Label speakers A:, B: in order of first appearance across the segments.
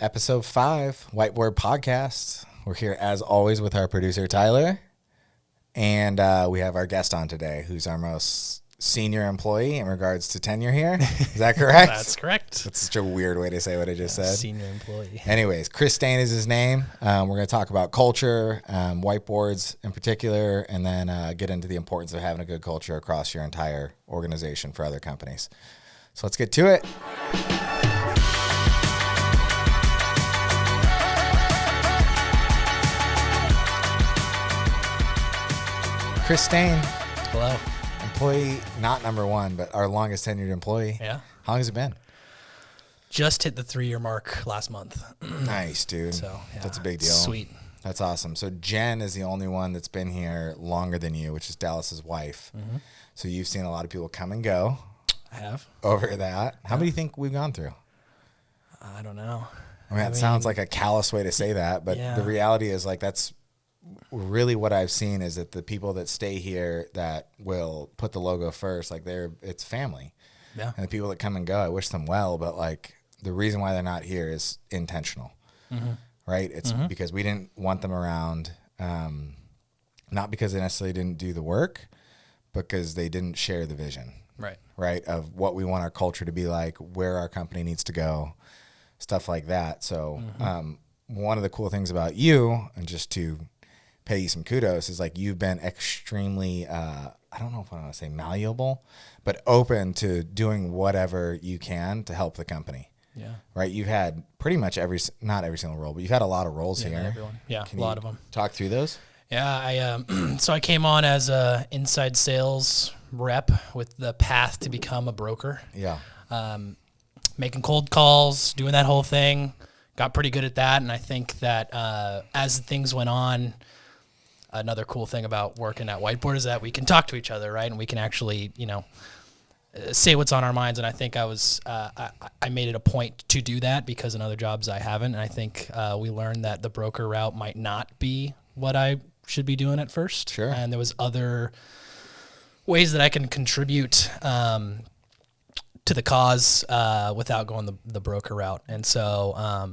A: Episode 5, Whiteboard Podcasts. We're here as always with our producer, Tyler. And we have our guest on today, who's our most senior employee in regards to tenure here. Is that correct?
B: That's correct.
A: That's such a weird way to say what I just said.
B: Senior employee.
A: Anyways, Chris Stane is his name. We're going to talk about culture, whiteboards in particular, and then get into the importance of having a good culture across your entire organization for other companies. So let's get to it. Chris Stane.
B: Hello.
A: Employee, not number one, but our longest tenured employee.
B: Yeah.
A: How long has it been?
B: Just hit the 3-year mark last month.
A: Nice, dude.
B: So yeah,
A: that's a big deal.
B: Sweet.
A: That's awesome. So Jen is the only one that's been here longer than you, which is Dallas's wife. Mm-hmm. So you've seen a lot of people come and go.
B: I have.
A: Over that. How many do you think we've gone through?
B: I don't know.
A: I mean, it sounds like a callous way to say that, but the reality is like that's really what I've seen is that the people that stay here that will put the logo first, like it's family. Yeah. And the people that come and go, I wish them well, but like the reason why they're not here is intentional, right? It's because we didn't want them around, not because they necessarily didn't do the work, because they didn't share the vision, right? Of what we want our culture to be like, where our company needs to go, stuff like that. So one of the cool things about you, and just to pay you some kudos, is like you've been extremely, I don't know if I want to say malleable, but open to doing whatever you can to help the company. Yeah. Right. You've had pretty much not every single role, but you've had a lot of roles here.
B: Everyone. Yeah.
A: Can
B: a lot of them.
A: Talk through those.
B: Yeah. So I came on as a inside sales rep with the path to become a broker. Yeah. Making cold calls, doing that whole thing, got pretty good at that. And I think that as things went on, another cool thing about working at Whiteboard is that we can talk to each other, right? And we can actually, say what's on our minds. And I think I made it a point to do that because in other jobs I haven't. And I think we learned that the broker route might not be what I should be doing at first. Sure. And there was other ways that I can contribute to the cause without going the broker route. And so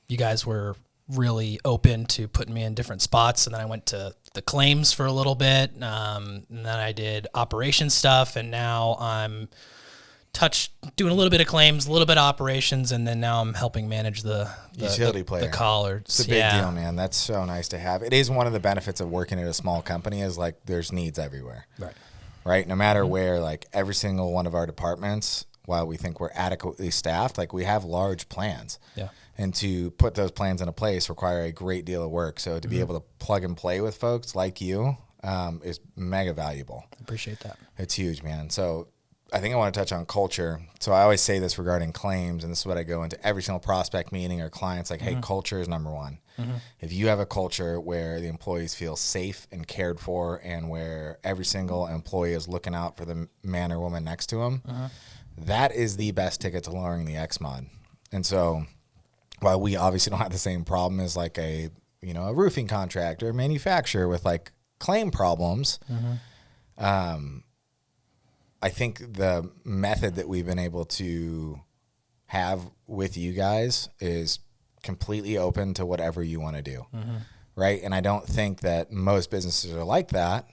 B: you guys were really open to putting me in different spots. And then I went to the claims for a little bit. And then I did operations stuff. And now I'm doing a little bit of claims, a little bit of operations. And then now I'm helping manage the
A: utility player.
B: The collars.
A: It's a big deal, man. That's so nice to have. It is one of the benefits of working at a small company is like there's needs everywhere. Right. No matter where, like every single one of our departments, while we think we're adequately staffed, like we have large plans. Yeah. And to put those plans into place require a great deal of work. So to be able to plug and play with folks like you is mega valuable.
B: Appreciate that.
A: It's huge, man. So I think I want to touch on culture. So I always say this regarding claims, and this is what I go into every single prospect meeting or clients, like, hey, culture is number one. If you have a culture where the employees feel safe and cared for and where every single employee is looking out for the man or woman next to them, that is the best ticket to lowering the X-mod. And so while we obviously don't have the same problem as like a roofing contractor or manufacturer with like claim problems, I think the method that we've been able to have with you guys is completely open to whatever you want to do, right? And I don't think that most businesses are like that.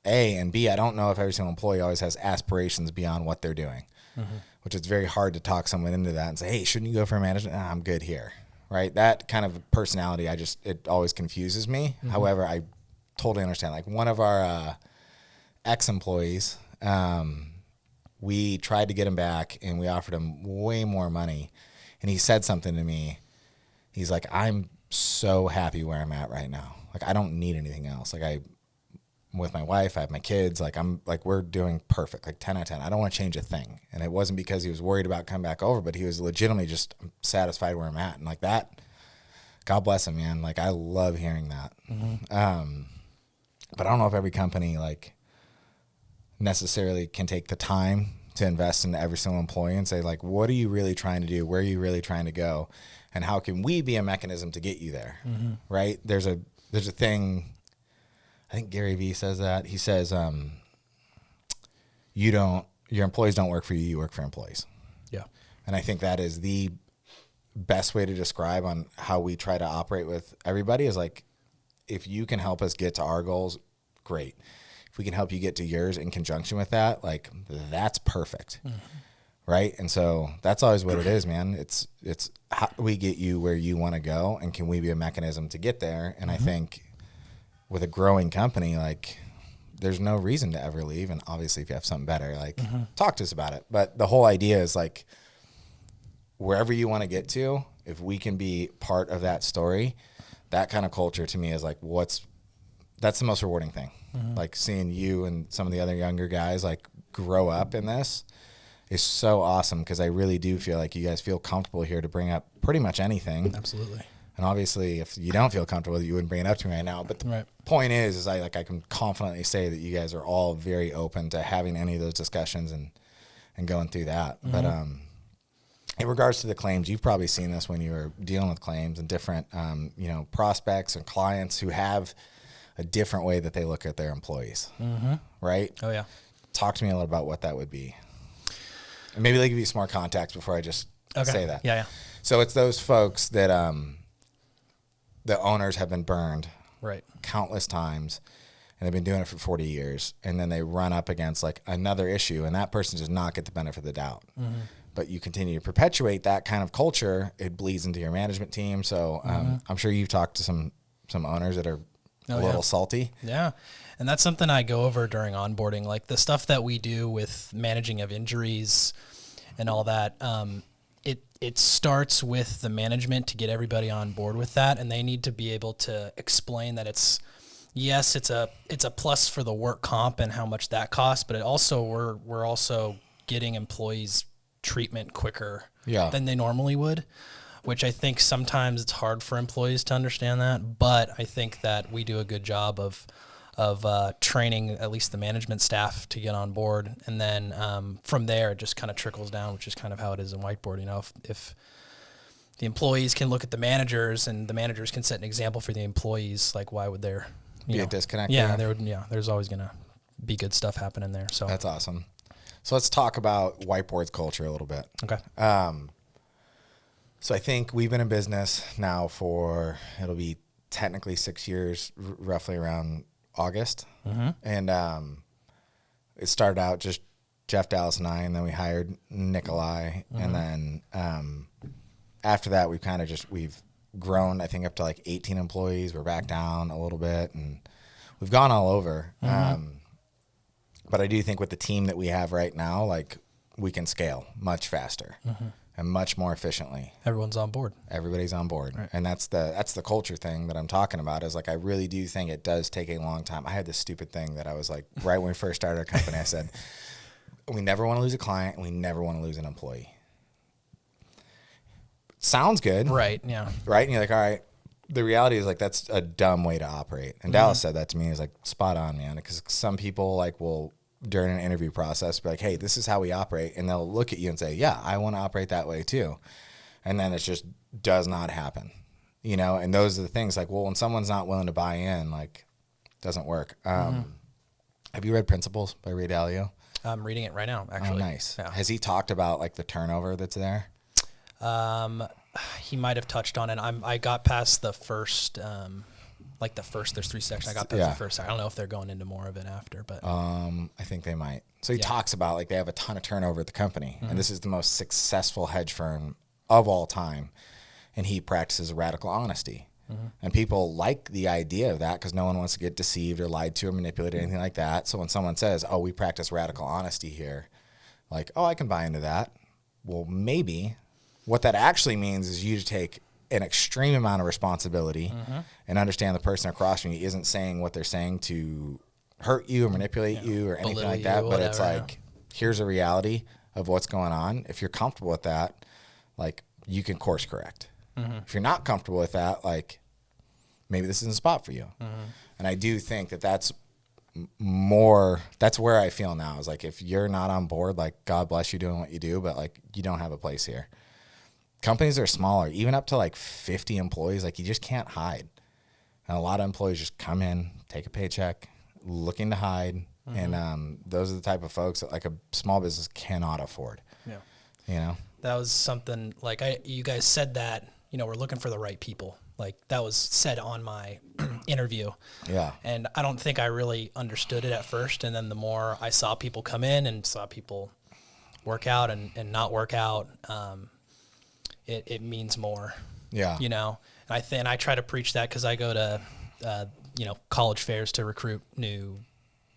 A: A, and B, I don't know if every single employee always has aspirations beyond what they're doing, which is very hard to talk someone into that and say, hey, shouldn't you go for management? Nah, I'm good here, right? That kind of personality, it always confuses me. However, I totally understand. Like one of our ex-employees, we tried to get him back and we offered him way more money. And he said something to me. He's like, I'm so happy where I'm at right now. Like, I don't need anything else. Like I'm with my wife, I have my kids, we're doing perfect, like 10 out of 10. I don't want to change a thing. And it wasn't because he was worried about coming back over, but he was legitimately just satisfied where I'm at. And like that, God bless him, man. Like I love hearing that. But I don't know if every company like necessarily can take the time to invest in every single employee and say like, what are you really trying to do? Where are you really trying to go? And how can we be a mechanism to get you there? Right? There's a thing, I think Gary Vee says that. He says, your employees don't work for you, you work for employees. Yeah. And I think that is the best way to describe on how we try to operate with everybody is like, if you can help us get to our goals, great. If we can help you get to yours in conjunction with that, like that's perfect. Right. And so that's always what it is, man. It's how do we get you where you want to go, and can we be a mechanism to get there? And I think with a growing company, like there's no reason to ever leave. And obviously if you have something better, like talk to us about it. But the whole idea is like, wherever you want to get to, if we can be part of that story, that kind of culture to me is like, that's the most rewarding thing. Like seeing you and some of the other younger guys like grow up in this is so awesome, because I really do feel like you guys feel comfortable here to bring up pretty much anything.
B: Absolutely.
A: And obviously if you don't feel comfortable, you wouldn't bring it up to me right now. But the point is I can confidently say that you guys are all very open to having any of those discussions and going through that. But in regards to the claims, you've probably seen this when you were dealing with claims and different, prospects and clients who have a different way that they look at their employees, right?
B: Oh, yeah.
A: Talk to me a little about what that would be. And maybe they give you some more context before I just say that.
B: Yeah.
A: So it's those folks that the owners have been burned countless times, and they've been doing it for 40 years, and then they run up against like another issue, and that person does not get the benefit of the doubt. But you continue to perpetuate that kind of culture, it bleeds into your management team. So I'm sure you've talked to some owners that are a little salty.
B: Yeah. And that's something I go over during onboarding, like the stuff that we do with managing of injuries and all that. It starts with the management to get everybody on board with that. And they need to be able to explain that it's a plus for the work comp and how much that costs, but it also, we're also getting employees treatment quicker than they normally would, which I think sometimes it's hard for employees to understand that. But I think that we do a good job of training at least the management staff to get on board. And then from there, it just kind of trickles down, which is kind of how it is in Whiteboard. You know, if the employees can look at the managers and the managers can set an example for the employees, like why would there
A: be a disconnect?
B: Yeah, there's always going to be good stuff happening there. So
A: that's awesome. So let's talk about Whiteboard's culture a little bit.
B: Okay.
A: So I think we've been in business now for, it'll be technically 6 years, roughly around August. And it started out just Jeff, Dallas, and I, and then we hired Nikolai. And then after that, we've grown, I think, up to like 18 employees. We're back down a little bit, and we've gone all over. But I do think with the team that we have right now, like we can scale much faster and much more efficiently.
B: Everyone's on board.
A: Everybody's on board. Right. And that's the culture thing that I'm talking about, is like, I really do think it does take a long time. I had this stupid thing that I was like, right when we first started our company, I said, we never want to lose a client and we never want to lose an employee. Sounds good.
B: Right. Yeah.
A: Right. And you're like, all right. The reality is like, that's a dumb way to operate. And Dallas said that to me. Is like, spot on, man. Because some people like will, during an interview process, be like, hey, this is how we operate. And they'll look at you and say, yeah, I want to operate that way too. And then it just does not happen, you know? And those are the things like, well, when someone's not willing to buy in, like, it doesn't work. Have you read Principles by Ray Dalio?
B: I'm reading it right now, actually.
A: Oh, nice.
B: Yeah.
A: Has he talked about like the turnover that's there?
B: He might have touched on it. I got past the first, there's 3 sections. I got past the first. I don't know if they're going into more of it after, but
A: I think they might. So he talks about like they have a ton of turnover at the company, and this is the most successful hedge firm of all time, and he practices radical honesty. And people like the idea of that because no one wants to get deceived or lied to or manipulated or anything like that. So when someone says, oh, we practice radical honesty here, like, oh, I can buy into that. Well, maybe what that actually means is you take an extreme amount of responsibility and understand the person across from you isn't saying what they're saying to hurt you or manipulate you or anything like that. But it's like, here's a reality of what's going on. If you're comfortable with that, like, you can course correct. If you're not comfortable with that, like, maybe this isn't a spot for you. And I do think that that's where I feel now is like, if you're not on board, like, God bless you doing what you do, but like, you don't have a place here. Companies are smaller, even up to like 50 employees, like, you just can't hide. And a lot of employees just come in, take a paycheck, looking to hide. And those are the type of folks that like a small business cannot afford. Yeah. You know?
B: That was something like you guys said that, we're looking for the right people. Like that was said on my interview.
A: Yeah.
B: And I don't think I really understood it at first. And then the more I saw people come in and saw people work out and not work out, it means more.
A: Yeah.
B: And I try to preach that because I go to, college fairs to recruit new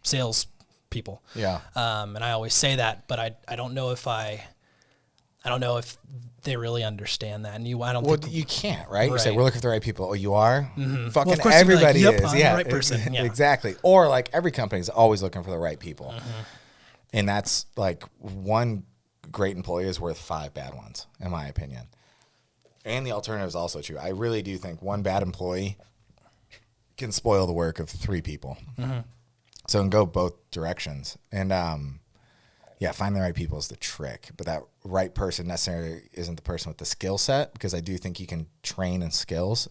B: sales people.
A: Yeah.
B: And I always say that, but I don't know if they really understand that. And I don't think
A: you can't, right? You say, we're looking for the right people. Oh, you are?
B: Mm-hmm.
A: Fucking everybody
B: like, yep,
A: is.
B: I'm
A: Yeah,
B: the right person. Yeah.
A: Exactly. Or like every company is always looking for the right people.
B: Mm-hmm.
A: And that's like one great employee is worth 5 bad ones, in my opinion. And the alternative is also true. I really do think one bad employee can spoil the work of 3 people.
B: Mm-hmm.
A: So it can go both directions. And finding the right people is the trick. But that right person necessarily isn't the person with the skill set, because I do think you can train in skills,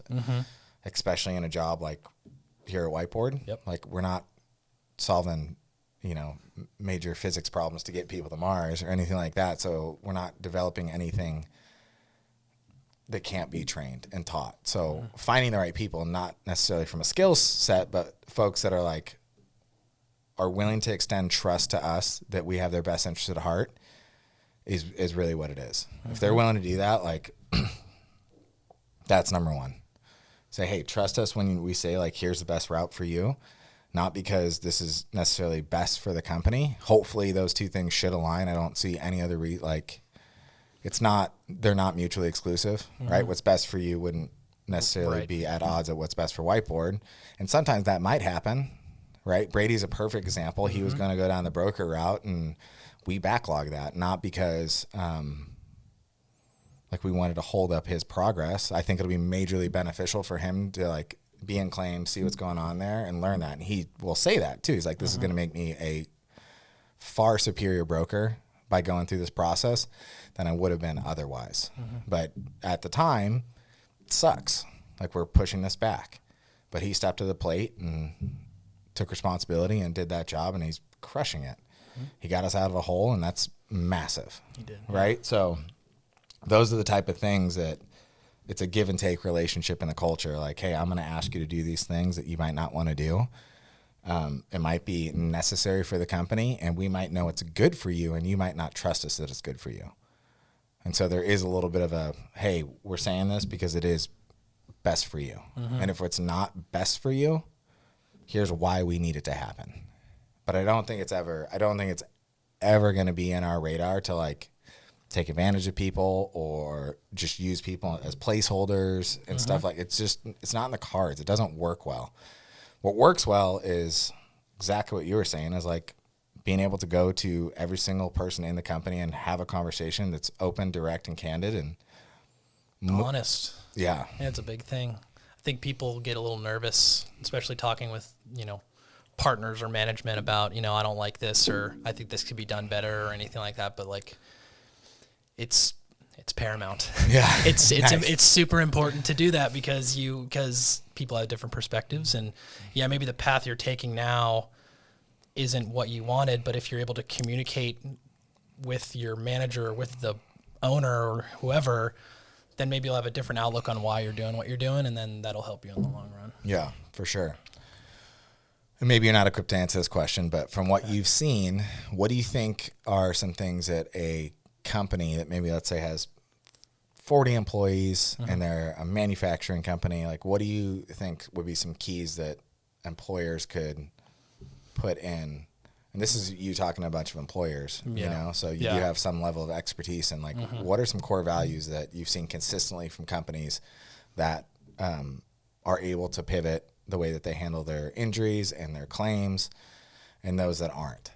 A: especially in a job like here at Whiteboard.
B: Yep.
A: Like we're not solving, major physics problems to get people to Mars or anything like that. So we're not developing anything that can't be trained and taught. So finding the right people, not necessarily from a skill set, but folks that are willing to extend trust to us that we have their best interest at heart is really what it is. If they're willing to do that, like that's number one. Say, hey, trust us when we say like, here's the best route for you. Not because this is necessarily best for the company. Hopefully those two things should align. I don't see any other they're not mutually exclusive, right? What's best for you wouldn't necessarily be at odds at what's best for Whiteboard. And sometimes that might happen, right? Brady's a perfect example. He was going to go down the broker route and we backlogged that, not because like we wanted to hold up his progress. I think it'll be majorly beneficial for him to like be in claim, see what's going on there and learn that. And he will say that too. He's like, this is going to make me a far superior broker by going through this process than I would have been otherwise. But at the time, it sucks. Like we're pushing this back. But he stepped to the plate and took responsibility and did that job, and he's crushing it. He got us out of a hole, and that's massive. He did. Right? So those are the type of things that it's a give and take relationship in the culture. Like, hey, I'm going to ask you to do these things that you might not want to do. It might be necessary for the company, and we might know it's good for you, and you might not trust us that it's good for you. And so there is a little bit of a, hey, we're saying this because it is best for you. And if it's not best for you, here's why we need it to happen. But I don't think it's ever going to be in our radar to like take advantage of people or just use people as placeholders and stuff like it's not in the cards. It doesn't work well. What works well is exactly what you were saying, is like being able to go to every single person in the company and have a conversation that's open, direct, and candid and
B: honest.
A: Yeah.
B: It's a big thing. I think people get a little nervous, especially talking with, partners or management about, I don't like this, or I think this could be done better or anything like that. But like, it's paramount.
A: Yeah.
B: It's super important to do that because people have different perspectives, and maybe the path you're taking now isn't what you wanted, but if you're able to communicate with your manager or with the owner or whoever, then maybe you'll have a different outlook on why you're doing what you're doing, and then that'll help you in the long run. Yeah,
A: for sure. And maybe you're not equipped to answer this question, but from what you've seen, what do you think are some things that a company that maybe, let's say, has 40 employees and they're a manufacturing company, like what do you think would be some keys that employers could put in? And this is you talking to a bunch of employers, so you do have some level of expertise, and like what are some core values that you've seen consistently from companies that are able to pivot the way that they handle their injuries and their claims, and those that aren't?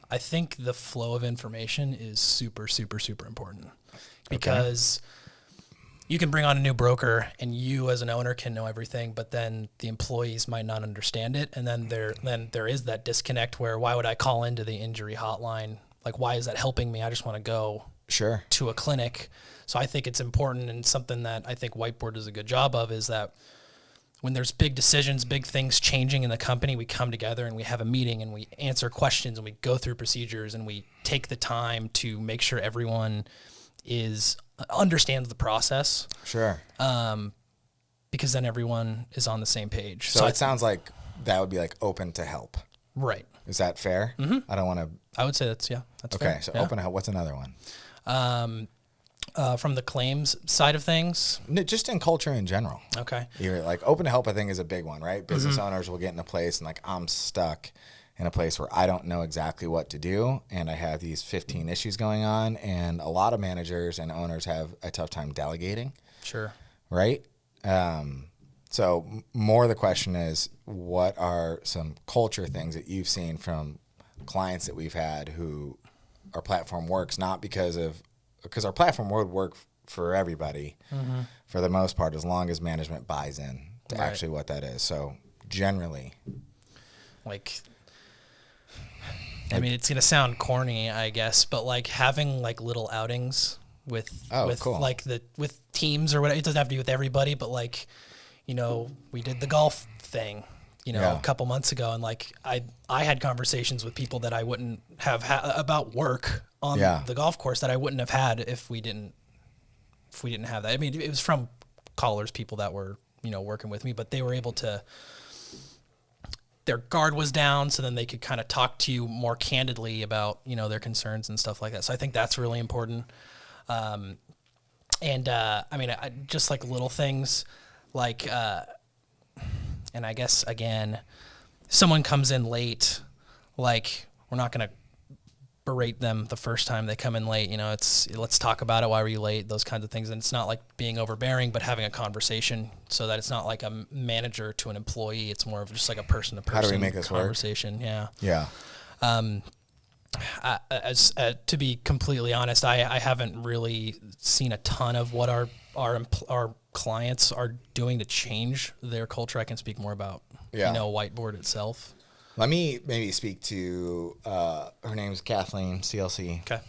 B: I think the flow of information is super, super, super important, because you can bring on a new broker and you as an owner can know everything, but then the employees might not understand it. And then there is that disconnect where, why would I call into the injury hotline? Like, why is that helping me? I just want to go to a clinic. So I think it's important, and something that I think Whiteboard does a good job of is that when there's big decisions, big things changing in the company, we come together and we have a meeting and we answer questions and we go through procedures and we take the time to make sure everyone understands the process.
A: Sure.
B: Because then everyone is on the same page.
A: So it sounds like that would be like open to help.
B: Right.
A: Is that fair?
B: Mm-hmm.
A: I don't want to.
B: I would say that's
A: okay.
B: Fair.
A: So open to help. What's another one?
B: From the claims side of things?
A: No, just in culture in general.
B: Okay.
A: You're like open to help, I think, is a big one, right? Business owners will get in a place and like, I'm stuck in a place where I don't know exactly what to do. And I have these 15 issues going on. And a lot of managers and owners have a tough time delegating.
B: Sure.
A: Right? So more the question is, what are some culture things that you've seen from clients that we've had who our platform works, not because our platform would work for everybody for the most part, as long as management buys in to actually what that is. So generally,
B: I mean, it's going to sound corny, I guess, but like having like little outings with
A: cool.
B: like with teams or whatever. It doesn't have to be with everybody, but like, we did the golf thing, a couple months ago, and like I had conversations with people that I wouldn't have about work on the golf course that I wouldn't have had if we didn't have that. I mean, it was from callers, people that were working with me, but they were able to. Their guard was down, so then they could kind of talk to you more candidly about their concerns and stuff like that. So I think that's really important. I mean, just like little things, like, and I guess again, someone comes in late, like we're not gonna berate them the first time they come in late. Let's talk about it. Why were you late? Those kinds of things. And it's not like being overbearing, but having a conversation so that it's not like a manager to an employee. It's more of just like a person to person.
A: How do we make this
B: conversation?
A: Work?
B: Yeah. To be completely honest, I haven't really seen a ton of what our clients are doing to change their culture. I can speak more about Whiteboard itself.
A: Let me maybe speak to her name's Kathleen, CLC.
B: Okay.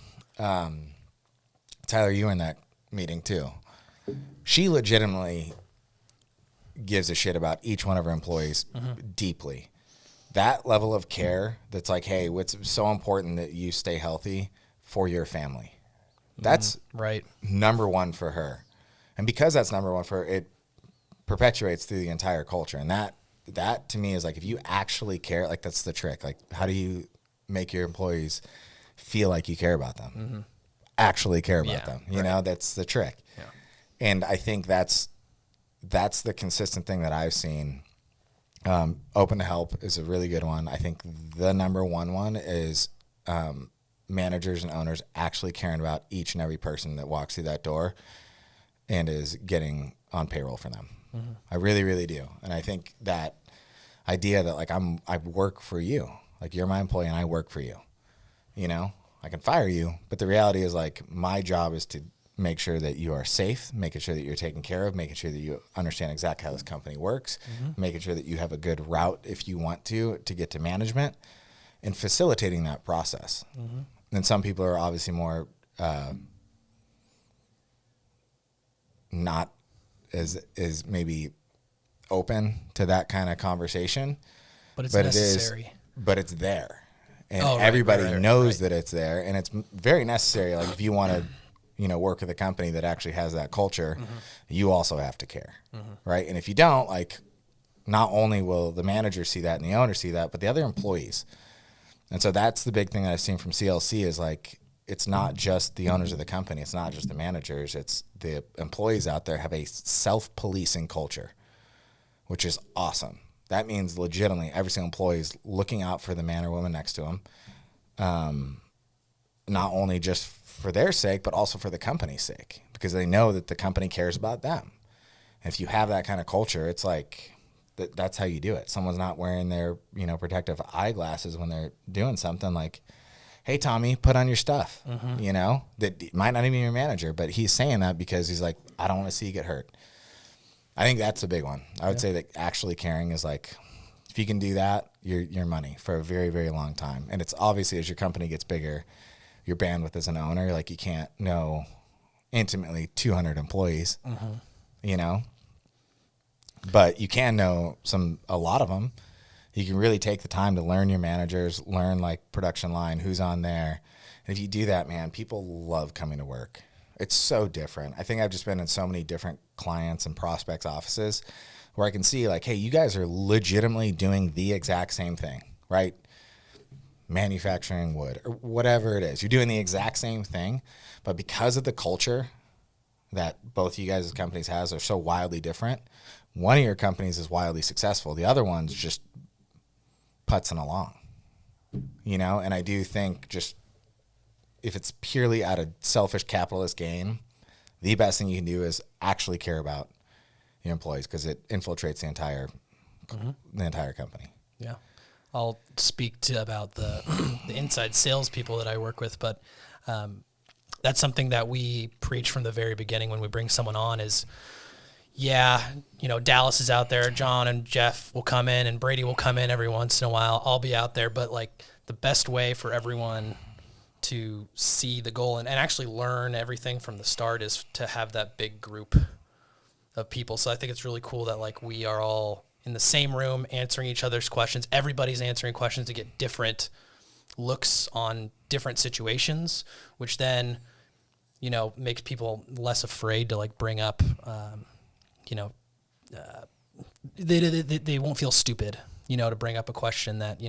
A: Tyler, you were in that meeting too. She legitimately gives a shit about each one of her employees deeply. That level of care that's like, hey, what's so important that you stay healthy for your family. That's
B: right.
A: Number one for her. And because that's number one for her, it perpetuates through the entire culture. And that to me is like, if you actually care, like that's the trick. Like, how do you make your employees feel like you care about them? Actually care about them. You know, that's the trick.
B: Yeah.
A: And I think that's the consistent thing that I've seen. Open to help is a really good one. I think the number one is managers and owners actually caring about each and every person that walks through that door and is getting on payroll for them. I really, really do. And I think that idea that like I work for you, like you're my employee and I work for you, you know, I can fire you, but the reality is like my job is to make sure that you are safe, making sure that you're taken care of, making sure that you understand exactly how this company works, making sure that you have a good route if you want to get to management, and facilitating that process. And some people are obviously more not as maybe open to that kind of conversation.
B: But it's necessary.
A: But it's there. And everybody knows that it's there. And it's very necessary. Like if you want to, you know, work with a company that actually has that culture, you also have to care, right? And if you don't, like, not only will the manager see that and the owner see that, but the other employees. And so that's the big thing that I've seen from CLC is like, it's not just the owners of the company. It's not just the managers. It's the employees out there have a self-policing culture, which is awesome. That means legitimately every single employee is looking out for the man or woman next to them, not only just for their sake, but also for the company's sake, because they know that the company cares about them. And if you have that kind of culture, it's like that's how you do it. Someone's not wearing their, you know, protective eyeglasses when they're doing something like, hey, Tommy, put on your stuff, you know, that might not even be your manager, but he's saying that because he's like, I don't want to see you get hurt. I think that's a big one. I would say that actually caring is like, if you can do that, you're money for a very, very long time. And it's obviously as your company gets bigger, your bandwidth as an owner, like you can't know intimately 200 employees, you know, but you can know a lot of them. You can really take the time to learn your managers, learn like production line, who's on there. And if you do that, man, people love coming to work. It's so different. I think I've just been in so many different clients and prospects' offices where I can see like, hey, you guys are legitimately doing the exact same thing, right? Manufacturing wood or whatever it is. You're doing the exact same thing, but because of the culture that both you guys' companies has are so wildly different, one of your companies is wildly successful. The other one's just putzing along, And I do think just if it's purely out of selfish capitalist gain, the best thing you can do is actually care about your employees because it infiltrates the entire company.
B: Yeah. I'll speak about the inside salespeople that I work with, but that's something that we preach from the very beginning when we bring someone on is, Dallas is out there, John and Jeff will come in, and Brady will come in every once in a while. I'll be out there, but like the best way for everyone to see the goal and actually learn everything from the start is to have that big group of people. So I think it's really cool that like we are all in the same room answering each other's questions. Everybody's answering questions to get different looks on different situations, which then, makes people less afraid to like bring up, they won't feel stupid, to bring up a question that,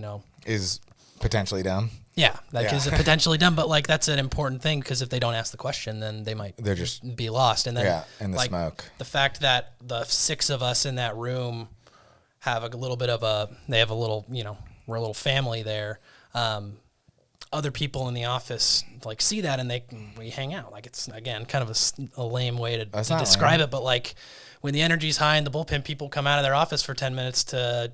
A: is potentially dumb.
B: Yeah, is potentially dumb, but like that's an important thing because if they don't ask the question, then they're just be lost. And then
A: in the smoke.
B: The fact that the 6 of us in that room have a little bit of we're a little family there. Other people in the office like see that and we hang out. Like it's again kind of a lame way to describe it, but like when the energy's high and the bullpen people come out of their office for 10 minutes to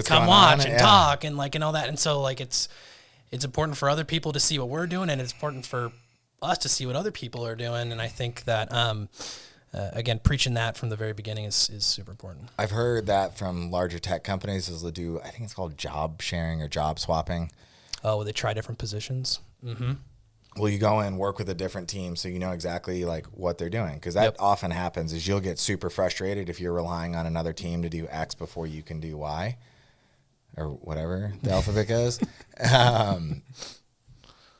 B: come watch and talk and like and all that, and so like it's important for other people to see what we're doing, and it's important for us to see what other people are doing. And I think that again, preaching that from the very beginning is super important.
A: I've heard that from larger tech companies is they'll do, I think it's called job sharing or job swapping.
B: Oh, they try different positions. Mm-hmm.
A: Well, you go in, work with a different team so you know exactly like what they're doing, because that often happens is you'll get super frustrated if you're relying on another team to do X before you can do Y or whatever the alphabet goes.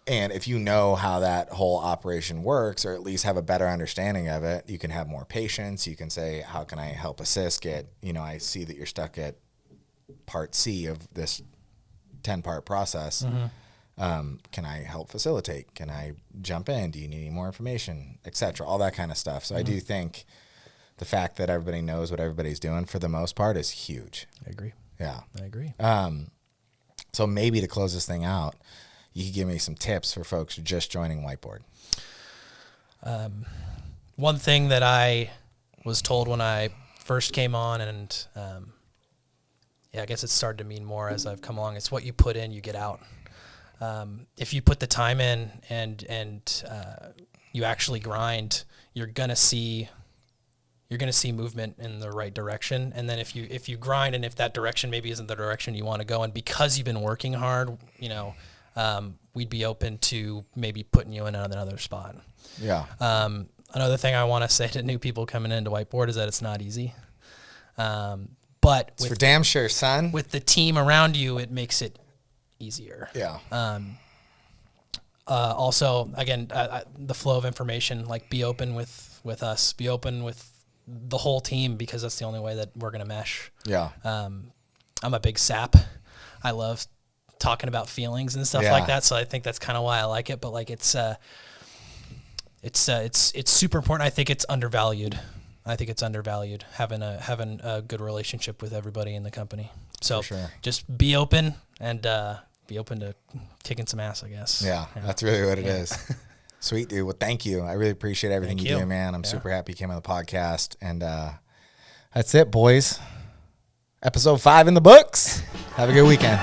A: And if you know how that whole operation works, or at least have a better understanding of it, you can have more patience. You can say, how can I help assist? I see that you're stuck at part C of this 10-part process. Mm-hmm. Can I help facilitate? Can I jump in? Do you need any more information, et cetera? All that kind of stuff. So I do think the fact that everybody knows what everybody's doing for the most part is huge.
B: I agree.
A: Yeah.
B: I agree.
A: So maybe to close this thing out, you could give me some tips for folks just joining Whiteboard.
B: One thing that I was told when I first came on, and I guess it's started to mean more as I've come along, it's what you put in, you get out. If you put the time in and you actually grind, you're gonna see movement in the right direction. And then if you grind, and if that direction maybe isn't the direction you want to go in, because you've been working hard, we'd be open to maybe putting you in another spot.
A: Yeah.
B: Another thing I want to say to new people coming into Whiteboard is that it's not easy. But
A: it's for damn sure, son.
B: With the team around you, it makes it easier.
A: Yeah.
B: Also, again, the flow of information, like be open with us, be open with the whole team, because that's the only way that we're going to mesh.
A: Yeah.
B: I'm a big sap. I love talking about feelings and stuff like that. So I think that's kind of why I like it, but like it's super important. I think it's undervalued. Having a good relationship with everybody in the company. So just be open and be open to kicking some ass, I guess.
A: Yeah. That's really what it is. Sweet, dude. Well, thank you. I really appreciate everything you do, man. I'm super happy you came on the podcast. And that's it, boys. Episode 5 in the books. Have a good weekend.